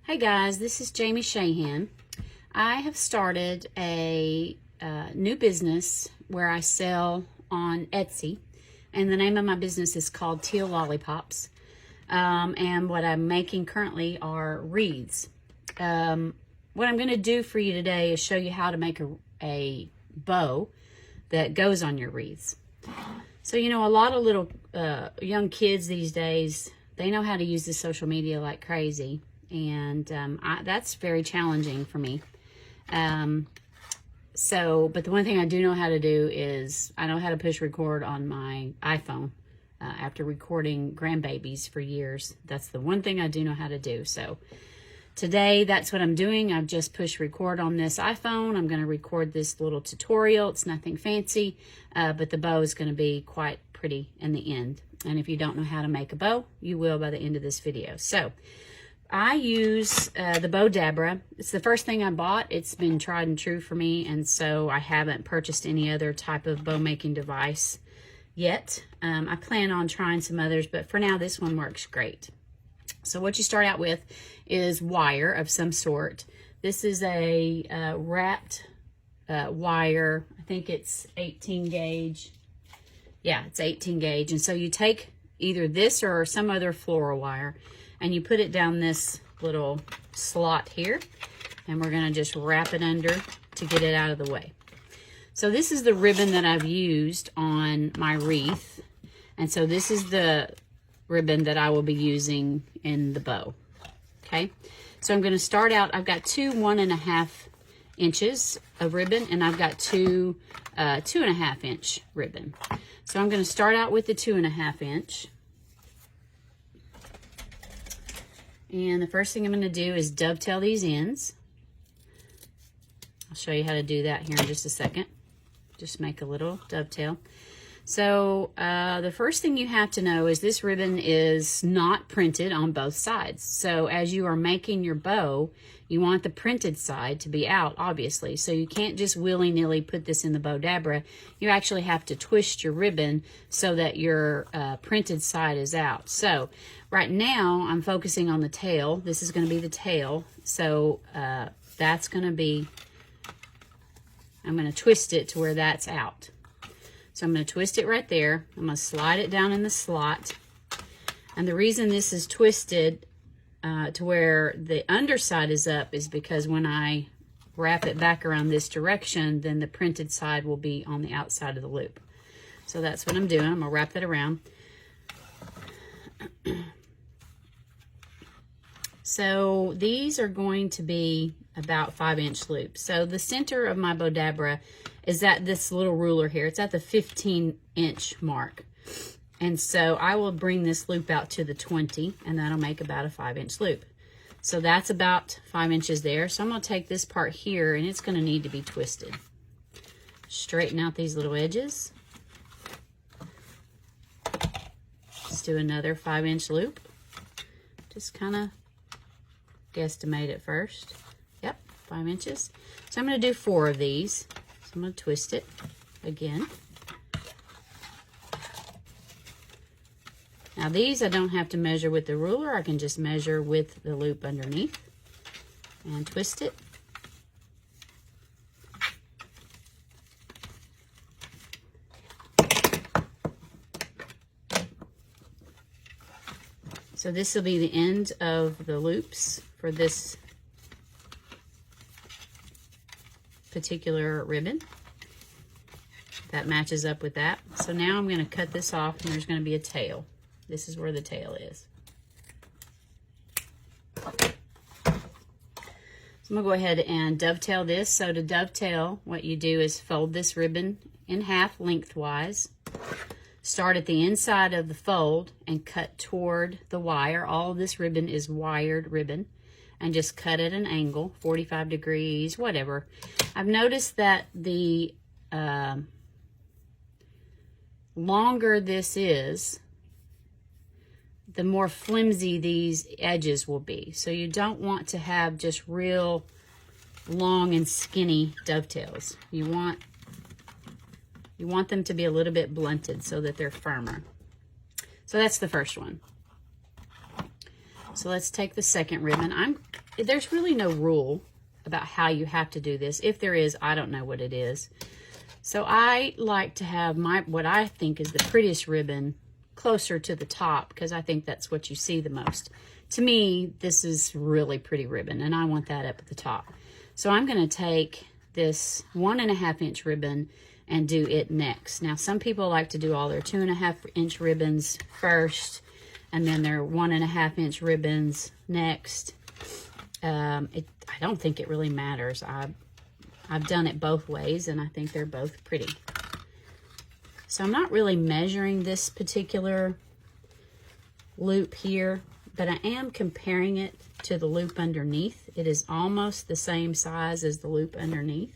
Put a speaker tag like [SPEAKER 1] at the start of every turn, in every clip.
[SPEAKER 1] Hey guys, this is Jamie Shahan. I have started a new business where I sell on Etsy, and the name of my business is called Teal Lollipops. And what I'm making currently are wreaths. What I'm going to do for you today is show you how to make a bow that goes on your wreaths. So, you know, a lot of little young kids these days, they know how to use the social media like crazy. And that's very challenging for me. But the one thing I do know how to do is I know how to push record on my iPhone. After recording grandbabies for years, that's the one thing I do know how to do. So today, that's what I'm doing. I've just pushed record on this iPhone. I'm going to record this little tutorial. It's nothing fancy, but the bow is going to be quite pretty in the end. And if you don't know how to make a bow, you will by the end of this video. So I use the Bow Dabra. It's the first thing I bought. It's been tried and true for me, and so I haven't purchased any other type of bow making device yet. I plan on trying some others, but for now this one works great. So what you start out with is wire of some sort. This is a wrapped wire. I think it's 18 gauge. Yeah, it's 18 gauge. And so you take either this or some other floral wire, and you put it down this little slot here, and we're gonna just wrap it under to get it out of the way. So this is the ribbon that I've used on my wreath, and so this is the ribbon that I will be using in the bow. Okay, so I'm gonna start out, I've got two 1.5 inches of ribbon, and I've got two 2.5 inch ribbon. So I'm gonna start out with the 2.5 inch. And the first thing I'm going to do is dovetail these ends. I'll show you how to do that here in just a second. Just make a little dovetail. So the first thing you have to know is this ribbon is not printed on both sides. So as you are making your bow, you want the printed side to be out, obviously. So you can't just willy-nilly put this in the Bow Dabra. You actually have to twist your ribbon so that your printed side is out. So right now I'm focusing on the tail. This is going to be the tail. So that's going to be, I'm going to twist it to where that's out. So I'm going to twist it right there. I'm going to slide it down in the slot. And the reason this is twisted to where the underside is up is because when I wrap it back around this direction, then the printed side will be on the outside of the loop. So that's what I'm doing. I'm going to wrap that around. So these are going to be about 5-inch loops. So the center of my Bow Dabra is at this little ruler here. It's at the 15-inch mark. And so I will bring this loop out to the 20, and that'll make about a 5-inch loop. So that's about 5 inches there. So I'm going to take this part here, and it's going to need to be twisted. Straighten out these little edges. Let's do another 5-inch loop. Just kind of guesstimate it first. Yep, 5 inches. So I'm going to do 4 of these. So I'm going to twist it again. Now these I don't have to measure with the ruler. I can just measure with the loop underneath and twist it. So this will be the end of the loops for this particular ribbon. That matches up with that. So now I'm going to cut this off, and there's going to be a tail. This is where the tail is. So I'm going to go ahead and dovetail this. So to dovetail, what you do is fold this ribbon in half lengthwise. Start at the inside of the fold and cut toward the wire. All of this ribbon is wired ribbon. And just cut at an angle, 45 degrees, whatever. I've noticed that the longer this is, the more flimsy these edges will be. So you don't want to have just real long and skinny dovetails. You want them to be a little bit blunted so that they're firmer. So that's the first one. So let's take the second ribbon. There's really no rule about how you have to do this. If there is, I don't know what it is. So I like to have what I think is the prettiest ribbon closer to the top, because I think that's what you see the most. To me, this is really pretty ribbon, and I want that up at the top. So I'm going to take this 1.5 inch ribbon and do it next. Now, some people like to do all their 2.5 inch ribbons first, and then their 1.5 inch ribbons next. I don't think it really matters. I've done it both ways, and I think they're both pretty. So I'm not really measuring this particular loop here, but I am comparing it to the loop underneath. It is almost the same size as the loop underneath.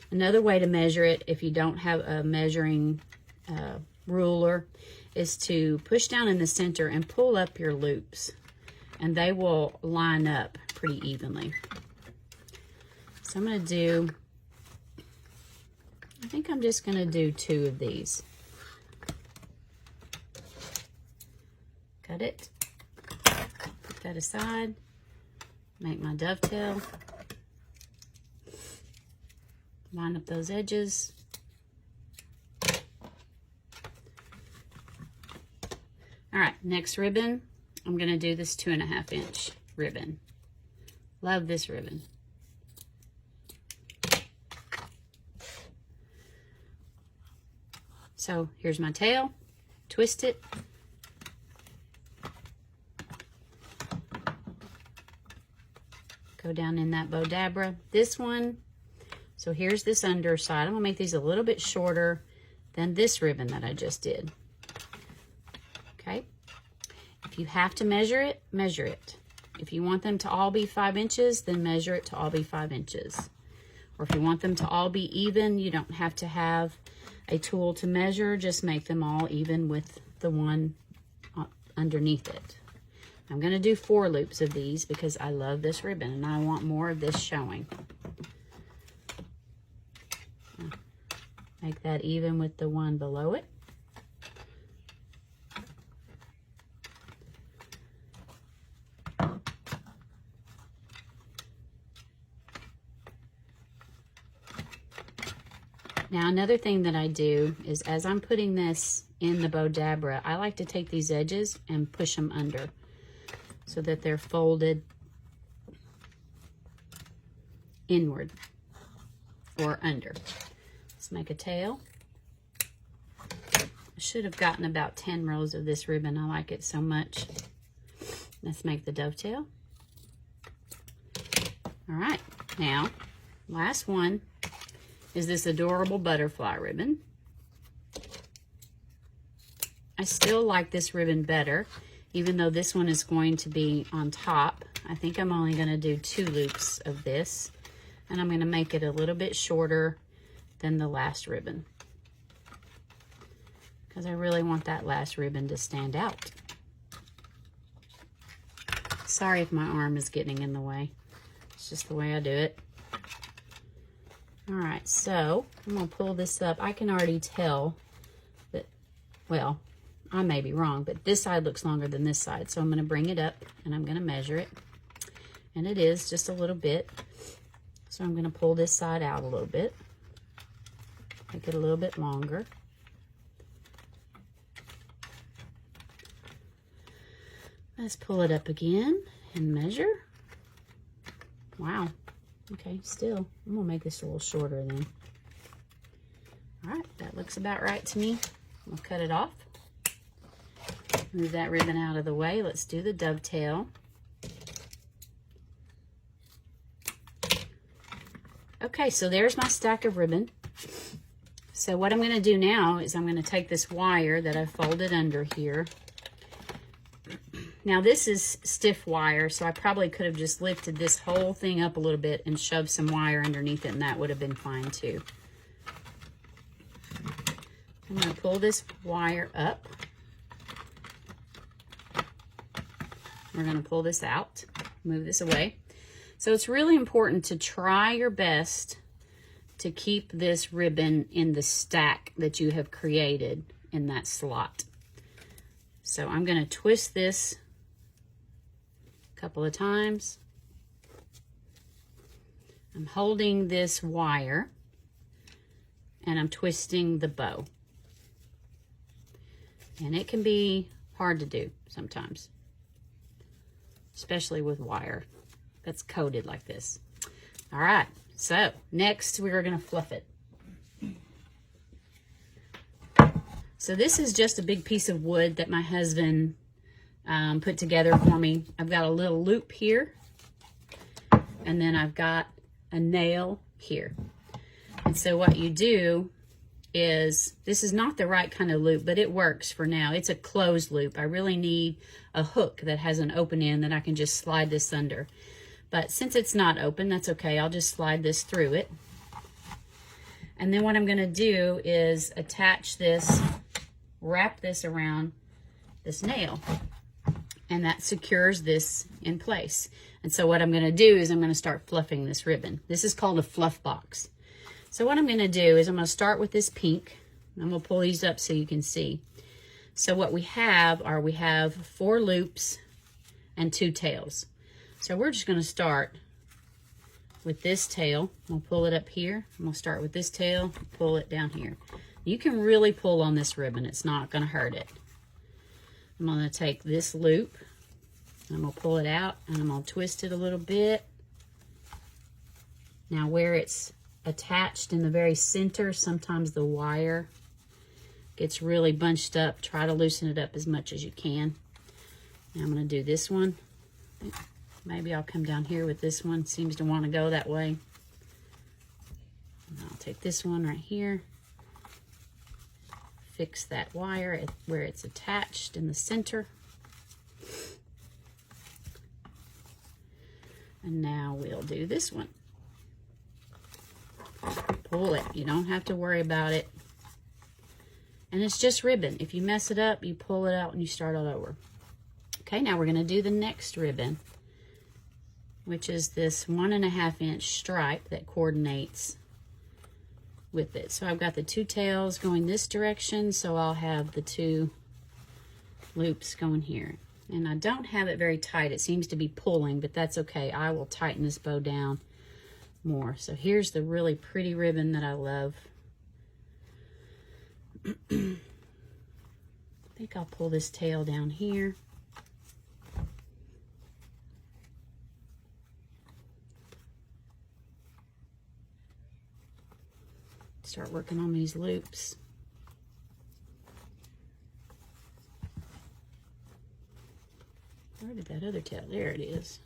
[SPEAKER 1] Another way to measure it, if you don't have a measuring ruler, is to push down in the center and pull up your loops, and they will line up pretty evenly. So I'm going to do, I think I'm just going to do 2 of these. Cut it, put that aside, make my dovetail, line up those edges. All right, next ribbon, I'm going to do this 2.5 inch ribbon. Love this ribbon. So here's my tail, twist it. Go down in that bodabra. This one, so here's this underside. I'm gonna make these a little bit shorter than this ribbon that I just did. Okay, if you have to measure it, measure it. If you want them to all be 5 inches, then measure it to all be 5 inches. Or if you want them to all be even, you don't have to have a tool to measure, just make them all even with the one underneath it. I'm going to do 4 loops of these because I love this ribbon and I want more of this showing. Make that even with the one below it. Now, another thing that I do is as I'm putting this in the bodabra, I like to take these edges and push them under so that they're folded inward or under. Let's make a tail. I should have gotten about 10 rows of this ribbon. I like it so much. Let's make the dovetail. All right, now, last one is this adorable butterfly ribbon. I still like this ribbon better, even though this one is going to be on top. I think I'm only going to do 2 loops of this, and I'm going to make it a little bit shorter than the last ribbon because I really want that last ribbon to stand out. Sorry if my arm is getting in the way. It's just the way I do it. All right, so I'm gonna pull this up. I can already tell that, well, I may be wrong, but this side looks longer than this side. So I'm gonna bring it up and I'm gonna measure it. And it is just a little bit. So I'm gonna pull this side out a little bit. Make it a little bit longer. Let's pull it up again and measure. Wow. Okay, still, I'm gonna make this a little shorter then. All right, that looks about right to me. I'll cut it off. Move that ribbon out of the way. Let's do the dovetail. Okay, so there's my stack of ribbon. So what I'm gonna do now is I'm gonna take this wire that I folded under here. Now this is stiff wire, so I probably could have just lifted this whole thing up a little bit and shoved some wire underneath it, and that would have been fine too. I'm going to pull this wire up. We're going to pull this out, move this away. So it's really important to try your best to keep this ribbon in the stack that you have created in that slot. So I'm going to twist this a couple of times. I'm holding this wire and I'm twisting the bow. And it can be hard to do sometimes, especially with wire that's coated like this. All right, so next we're gonna fluff it. So this is just a big piece of wood that my husband put together for me. I've got a little loop here, and then I've got a nail here. And so what you do is, this is not the right kind of loop, but it works for now. It's a closed loop. I really need a hook that has an open end that I can just slide this under. But since it's not open, that's okay. I'll just slide this through it. And then what I'm gonna do is attach this, wrap this around this nail, and that secures this in place. And so what I'm gonna do is I'm gonna start fluffing this ribbon. This is called a fluff box. So what I'm gonna do is I'm gonna start with this pink. I'm gonna pull these up so you can see. So what we have are, we have 4 loops and 2 tails. So we're just gonna start with this tail. I'm gonna pull it up here. I'm gonna start with this tail, pull it down here. You can really pull on this ribbon. It's not gonna hurt it. I'm gonna take this loop, I'm gonna pull it out, and I'm gonna twist it a little bit. Now where it's attached in the very center, sometimes the wire gets really bunched up. Try to loosen it up as much as you can. Now I'm going to do this one. Maybe I'll come down here with this one. Seems to want to go that way. And I'll take this one right here. Fix that wire where it's attached in the center. And now we'll do this one. Pull it. You don't have to worry about it. And it's just ribbon. If you mess it up, you pull it out and you start all over. Okay, now we're going to do the next ribbon, which is this 1.5 inch stripe that coordinates with it. So I've got the 2 tails going this direction, so I'll have the 2 loops going here. And I don't have it very tight. It seems to be pulling, but that's okay. I will tighten this bow down more. So here's the really pretty ribbon that I love. I think I'll pull this tail down here. Start working on these loops. Where did that other tail? There it is.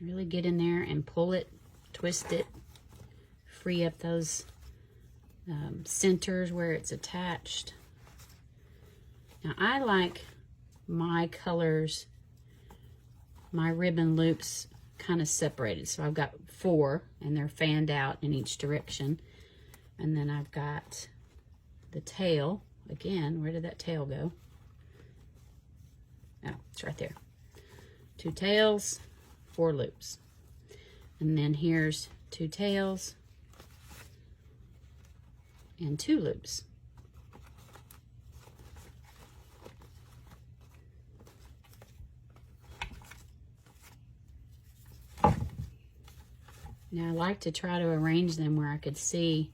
[SPEAKER 1] Really get in there and pull it, twist it, free up those centers where it's attached. Now I like my colors, my ribbon loops kind of separated. So I've got 4 and they're fanned out in each direction. And then I've got the tail. Again, where did that tail go? Oh, it's right there. 2 tails, 4 loops. And then here's 2 tails and 2 loops. Now I like to try to arrange them where I could see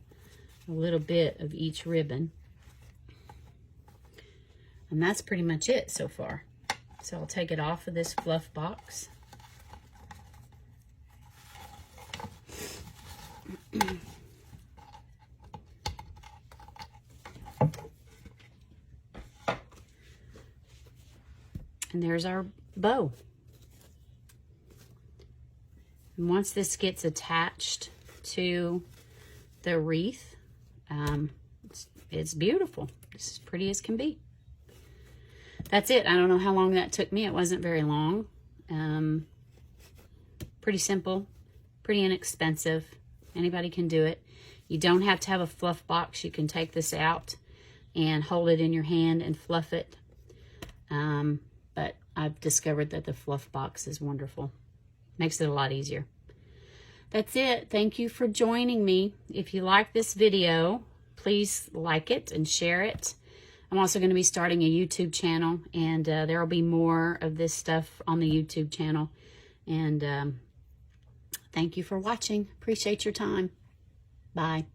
[SPEAKER 1] a little bit of each ribbon. And that's pretty much it so far. So I'll take it off of this fluff box. And there's our bow. And once this gets attached to the wreath, it's beautiful. It's as pretty as can be. That's it. I don't know how long that took me. It wasn't very long. Pretty simple, pretty inexpensive. Anybody can do it. You don't have to have a fluff box. You can take this out and hold it in your hand and fluff it. But I've discovered that the fluff box is wonderful. Makes it a lot easier. that's it. Thank you for joining me. If you like this video, please like it and share it. I'm also going to be starting a YouTube channel, and there will be more of this stuff on the YouTube channel. And thank you for watching. Appreciate your time. Bye.